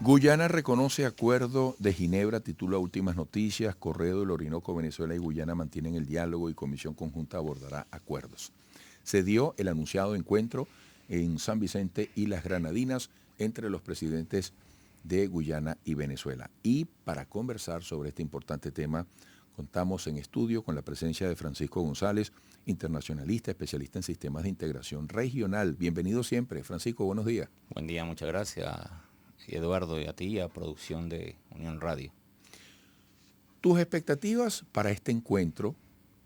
Guyana reconoce acuerdo de Ginebra, titula Últimas Noticias, Correo del Orinoco, Venezuela y Guyana mantienen el diálogo y comisión conjunta abordará acuerdos. Se dio el anunciado encuentro en San Vicente y las Granadinas entre los presidentes de Guyana y Venezuela. Y para conversar sobre este importante tema, contamos en estudio con la presencia de Francisco González, internacionalista, especialista en sistemas de integración regional. Bienvenido siempre. Francisco, buenos días. Buen día, muchas gracias, Eduardo, y a ti, y a producción de Unión Radio. Tus expectativas para este encuentro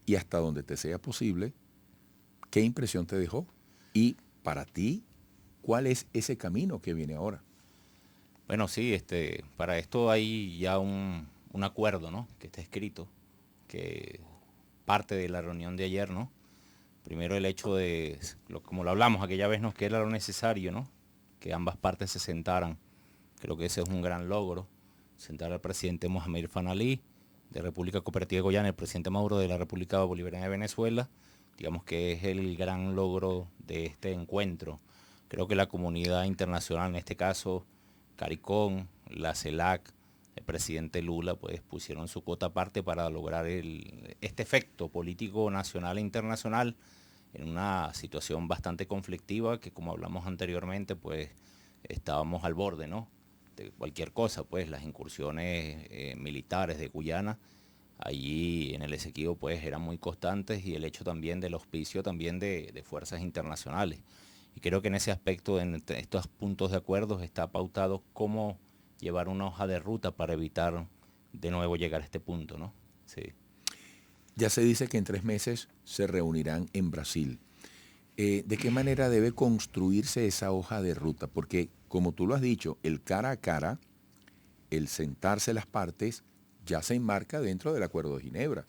y hasta donde te sea posible, ¿qué impresión te dejó? Y para ti, ¿cuál es ese camino que viene ahora? Bueno, sí, para esto hay ya un acuerdo, ¿no?, que está escrito, que parte de la reunión de ayer, ¿no? Primero el hecho de, como lo hablamos aquella vez, ¿no?, que era lo necesario, ¿no?, que ambas partes se sentaran. Creo que ese es un gran logro, sentar al presidente Mohamed Fanalí de República Cooperativa de Guyana, el presidente Maduro de la República Bolivariana de Venezuela, digamos que es el gran logro de este encuentro. Creo que la comunidad internacional, en este caso CARICOM, la CELAC, el presidente Lula, pues pusieron su cuota aparte para lograr este efecto político nacional e internacional en una situación bastante conflictiva que, como hablamos anteriormente, pues estábamos al borde, ¿no?, de cualquier cosa, pues las incursiones militares de Guyana allí en el Esequibo pues eran muy constantes, y el hecho también del auspicio también de fuerzas internacionales. Y creo que en ese aspecto, en estos puntos de acuerdo, está pautado cómo llevar una hoja de ruta para evitar de nuevo llegar a este punto, ¿no? Sí. Ya se dice que en 3 meses se reunirán en Brasil. ¿De qué manera debe construirse esa hoja de ruta? Porque, como tú lo has dicho, el cara a cara, el sentarse las partes, ya se enmarca dentro del Acuerdo de Ginebra.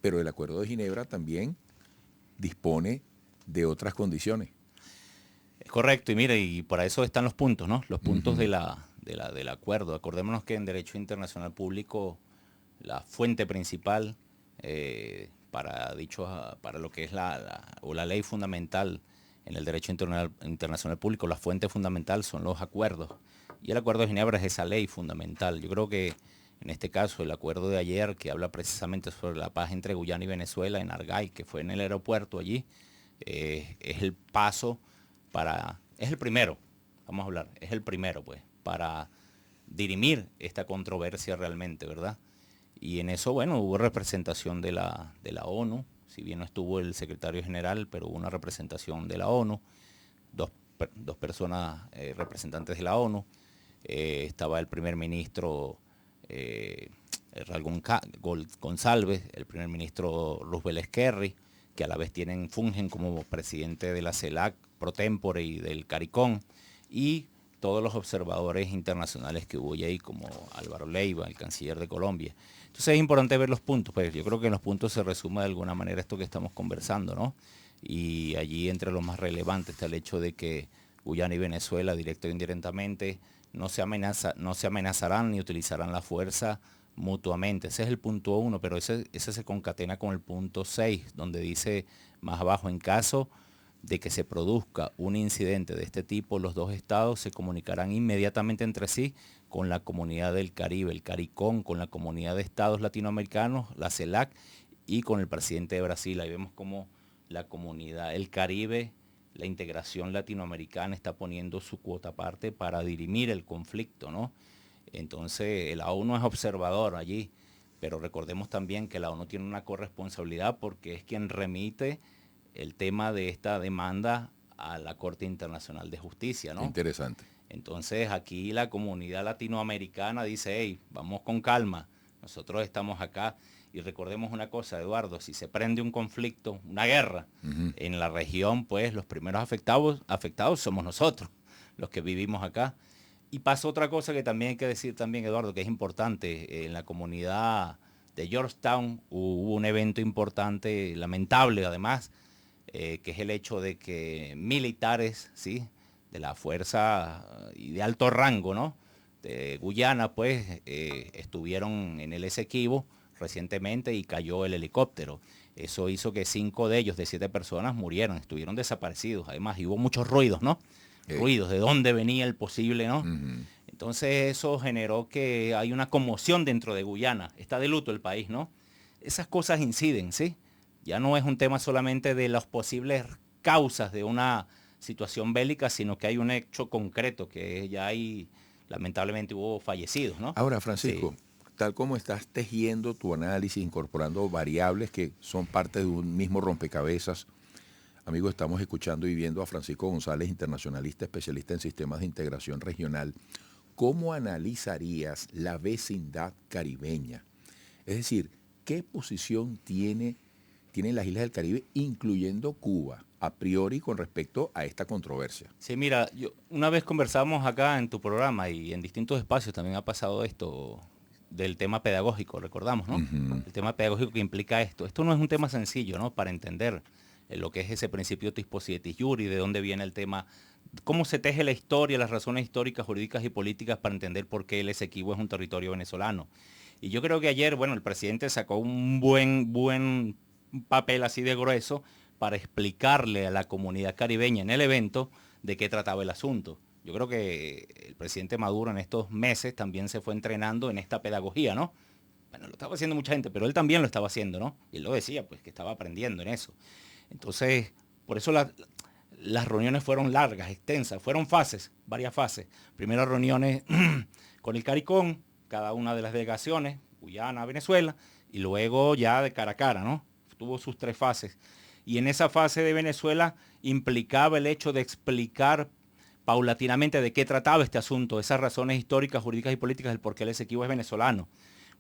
Pero el Acuerdo de Ginebra también dispone de otras condiciones. Es correcto, y mire, y para eso están los puntos, ¿no? Los puntos del acuerdo. Acordémonos que en Derecho Internacional Público la fuente principal para lo que es la ley fundamental en el Derecho Internacional Público, la fuente fundamental son los acuerdos. Y el Acuerdo de Ginebra es esa ley fundamental. Yo creo que en este caso el acuerdo de ayer, que habla precisamente sobre la paz entre Guyana y Venezuela en Argay, que fue en el aeropuerto allí, es el paso es el primero, vamos a hablar, es el primero, pues, para dirimir esta controversia realmente, ¿verdad? Y en eso, bueno, hubo representación de la ONU, si bien no estuvo el secretario general, pero hubo una representación de la ONU, dos personas representantes de la ONU, estaba el primer ministro Raúl González, el primer ministro Roosevelt Esquerri, que a la vez fungen como presidente de la CELAC pro tempore y del CARICOM, y todos los observadores internacionales que hubo ahí, como Álvaro Leiva, el canciller de Colombia. Entonces es importante ver los puntos, pues yo creo que en los puntos se resume de alguna manera esto que estamos conversando, ¿no? Y allí entre los más relevantes está el hecho de que Guyana y Venezuela, directo e indirectamente, no se amenazarán ni utilizarán la fuerza mutuamente. Ese es el punto 1, pero ese se concatena con el punto 6, donde dice más abajo: en caso de que se produzca un incidente de este tipo, los dos estados se comunicarán inmediatamente entre sí con la comunidad del Caribe, el CARICOM, con la comunidad de estados latinoamericanos, la CELAC, y con el presidente de Brasil. Ahí vemos cómo la comunidad, el Caribe, la integración latinoamericana está poniendo su cuota aparte para dirimir el conflicto, ¿no? Entonces la ONU es observador allí, pero recordemos también que la ONU tiene una corresponsabilidad porque es quien remite el tema de esta demanda a la Corte Internacional de Justicia, ¿no? Interesante. Entonces aquí la comunidad latinoamericana dice: hey, vamos con calma, nosotros estamos acá. Y recordemos una cosa, Eduardo, si se prende un conflicto, una guerra en la región, pues los primeros afectados somos nosotros, los que vivimos acá. Y pasa otra cosa que también hay que decir también, Eduardo, que es importante. En la comunidad de Georgetown hubo un evento importante, lamentable además, que es el hecho de que militares, ¿sí?, de la fuerza y de alto rango, ¿no?, de Guyana, pues estuvieron en el Esequibo recientemente y cayó el helicóptero. Eso hizo que 5 de ellos, de 7 personas, murieron, estuvieron desaparecidos. Además, y hubo muchos ruidos, ¿no? Ruidos, de dónde venía el posible, ¿no? Entonces eso generó que hay una conmoción dentro de Guyana. Está de luto el país, ¿no? Esas cosas inciden, ¿sí? Ya no es un tema solamente de las posibles causas de una situación bélica, sino que hay un hecho concreto, que ya hay, lamentablemente hubo fallecidos, ¿no? Ahora, Sí. Francisco, tal como estás tejiendo tu análisis, incorporando variables que son parte de un mismo rompecabezas, amigos, estamos escuchando y viendo a Francisco González, internacionalista, especialista en sistemas de integración regional. ¿Cómo analizarías la vecindad caribeña? Es decir, ¿qué posición tienen las islas del Caribe, incluyendo Cuba, a priori con respecto a esta controversia? Sí, mira, una vez conversamos acá en tu programa y en distintos espacios también ha pasado esto del tema pedagógico, recordamos, ¿no? El tema pedagógico que implica esto. Esto no es un tema sencillo, ¿no? Para entender lo que es ese principio tis possidetis iuri, de dónde viene el tema, cómo se teje la historia, las razones históricas, jurídicas y políticas para entender por qué el Esequibo es un territorio venezolano. Y yo creo que ayer, bueno, el presidente sacó un buen papel así de grueso para explicarle a la comunidad caribeña en el evento de qué trataba el asunto. Yo creo que el presidente Maduro en estos meses también se fue entrenando en esta pedagogía, ¿no? Bueno, lo estaba haciendo mucha gente, pero él también lo estaba haciendo, ¿no? Y él lo decía, pues que estaba aprendiendo en eso. Entonces, por eso las reuniones fueron largas, extensas, fueron fases, varias fases. Primeras reuniones con el CARICOM, cada una de las delegaciones, Guyana, Venezuela, y luego ya de cara a cara, ¿no? Tuvo sus 3 fases. Y en esa fase de Venezuela implicaba el hecho de explicar paulatinamente de qué trataba este asunto, esas razones históricas, jurídicas y políticas del por qué el Esequibo es venezolano.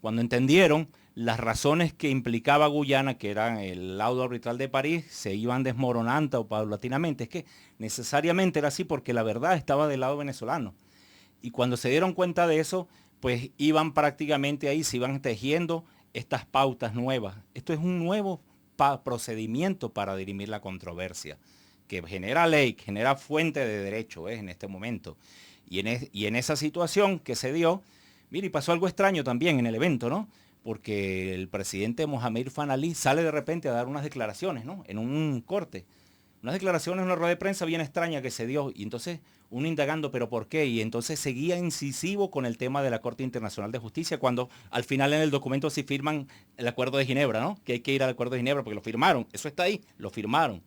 Cuando entendieron las razones que implicaba Guyana, que eran el laudo arbitral de París, se iban desmoronando paulatinamente. Es que necesariamente era así porque la verdad estaba del lado venezolano. Y cuando se dieron cuenta de eso, pues iban prácticamente ahí, se iban tejiendo estas pautas nuevas. Esto es un nuevo procedimiento para dirimir la controversia, que genera ley, que genera fuente de derecho en este momento. Y en esa situación que se dio, mire, y pasó algo extraño también en el evento, ¿no? Porque el presidente Mohamed Irfan Ali sale de repente a dar unas declaraciones, ¿no? En un corte. Unas declaraciones en una rueda de prensa bien extraña que se dio. Y entonces uno indagando, ¿pero por qué? Y entonces seguía incisivo con el tema de la Corte Internacional de Justicia, cuando al final en el documento sí firman el Acuerdo de Ginebra, ¿no? Que hay que ir al Acuerdo de Ginebra porque lo firmaron. Eso está ahí, lo firmaron.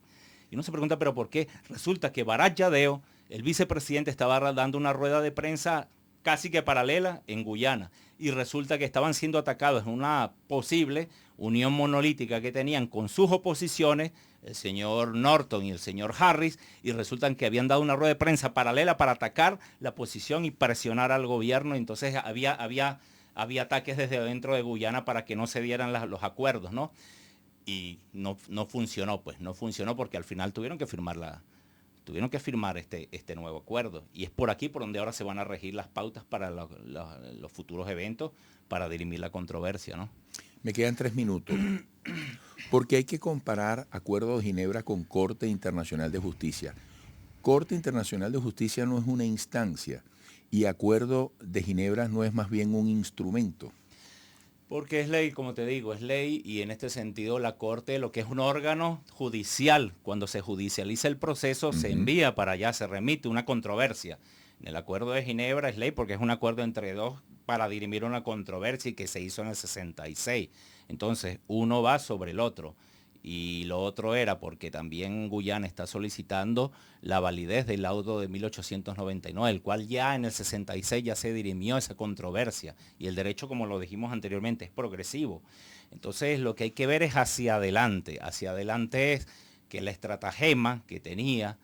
Y uno se pregunta, ¿pero por qué? Resulta que Barak Yadeo, el vicepresidente, estaba dando una rueda de prensa casi que paralela en Guyana. Y resulta que estaban siendo atacados en una posible unión monolítica que tenían con sus oposiciones, el señor Norton y el señor Harris, y resultan que habían dado una rueda de prensa paralela para atacar la posición y presionar al gobierno. Entonces había ataques desde dentro de Guyana para que no se dieran los acuerdos, ¿no? Y no funcionó, pues, no funcionó porque al final tuvieron que firmar este nuevo acuerdo. Y es por aquí por donde ahora se van a regir las pautas para los futuros eventos para dirimir la controversia, ¿no? Me quedan 3 minutos. Porque hay que comparar Acuerdo de Ginebra con Corte Internacional de Justicia. Corte Internacional de Justicia no es una instancia y Acuerdo de Ginebra no es más bien un instrumento. Porque es ley, como te digo, es ley y en este sentido la Corte, lo que es un órgano judicial, cuando se judicializa el proceso, se envía para allá, se remite una controversia. En el Acuerdo de Ginebra es ley porque es un acuerdo entre dos para dirimir una controversia y que se hizo en el 66. Entonces, uno va sobre el otro. Y lo otro era porque también Guyana está solicitando la validez del laudo de 1899, el cual ya en el 66 ya se dirimió esa controversia. Y el derecho, como lo dijimos anteriormente, es progresivo. Entonces lo que hay que ver es hacia adelante. Hacia adelante es que la estratagema que tenía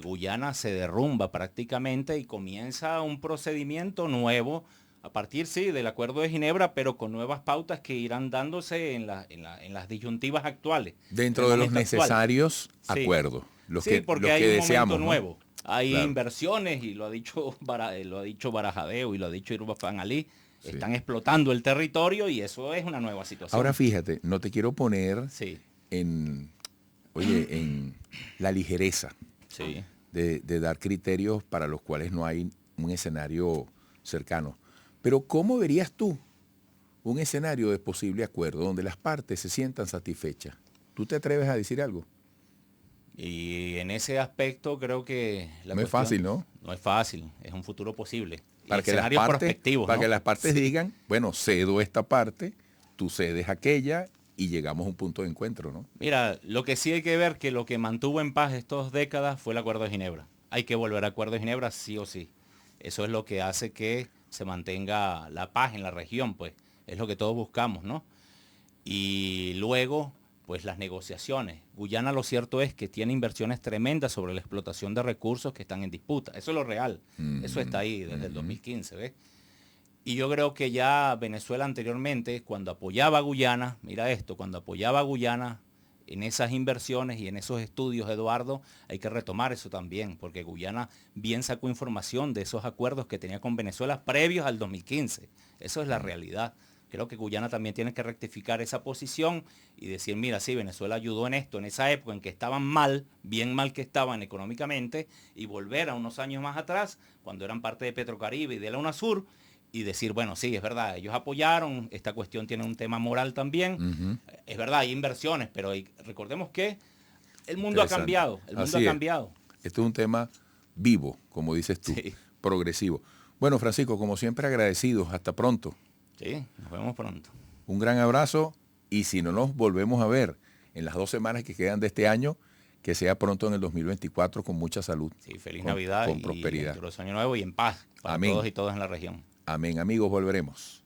Guyana se derrumba prácticamente y comienza un procedimiento nuevo a partir, sí, del Acuerdo de Ginebra, pero con nuevas pautas que irán dándose en las disyuntivas actuales. Dentro de los necesarios acuerdos, Sí, porque los hay que un deseamos, momento ¿no? nuevo. Hay Claro. inversiones, y lo ha dicho Barajadeo y lo ha dicho Irfan Ali, Sí. están explotando el territorio y eso es una nueva situación. Ahora fíjate, no te quiero poner Sí, en la ligereza sí. de dar criterios para los cuales no hay un escenario cercano. Pero ¿cómo verías tú un escenario de posible acuerdo donde las partes se sientan satisfechas? ¿Tú te atreves a decir algo? Y en ese aspecto creo que no es fácil, ¿no? No es fácil, es un futuro posible. Para que las partes digan, bueno, cedo esta parte, tú cedes aquella y llegamos a un punto de encuentro, ¿no? Mira, lo que sí hay que ver que lo que mantuvo en paz estas décadas fue el Acuerdo de Ginebra. Hay que volver al Acuerdo de Ginebra sí o sí. Eso es lo que hace que se mantenga la paz en la región, pues. Es lo que todos buscamos, ¿no? Y luego, pues las negociaciones. Guyana lo cierto es que tiene inversiones tremendas sobre la explotación de recursos que están en disputa. Eso es lo real. Eso está ahí desde el 2015, ¿ves? Y yo creo que ya Venezuela anteriormente, cuando apoyaba a Guyana, mira esto, cuando apoyaba a Guyana en esas inversiones y en esos estudios, Eduardo, hay que retomar eso también, porque Guyana bien sacó información de esos acuerdos que tenía con Venezuela previos al 2015. Eso es la realidad. Creo que Guyana también tiene que rectificar esa posición y decir, mira, sí, Venezuela ayudó en esto, en esa época en que estaban mal, bien mal que estaban económicamente, y volver a unos años más atrás, cuando eran parte de Petrocaribe y de la UNASUR, y decir, bueno, sí, es verdad, ellos apoyaron, esta cuestión tiene un tema moral también, es verdad, hay inversiones, pero recordemos que el mundo ha cambiado, el mundo ha cambiado. Este es un tema vivo, como dices tú, sí, progresivo. Bueno, Francisco, como siempre agradecidos, hasta pronto. Sí, nos vemos pronto. Un gran abrazo y si no nos volvemos a ver en las 2 semanas que quedan de este año, que sea pronto en el 2024 con mucha salud. Sí, feliz Navidad con prosperidad. Y año nuevo y en paz para todos y todas en la región. Amén, amigos, volveremos.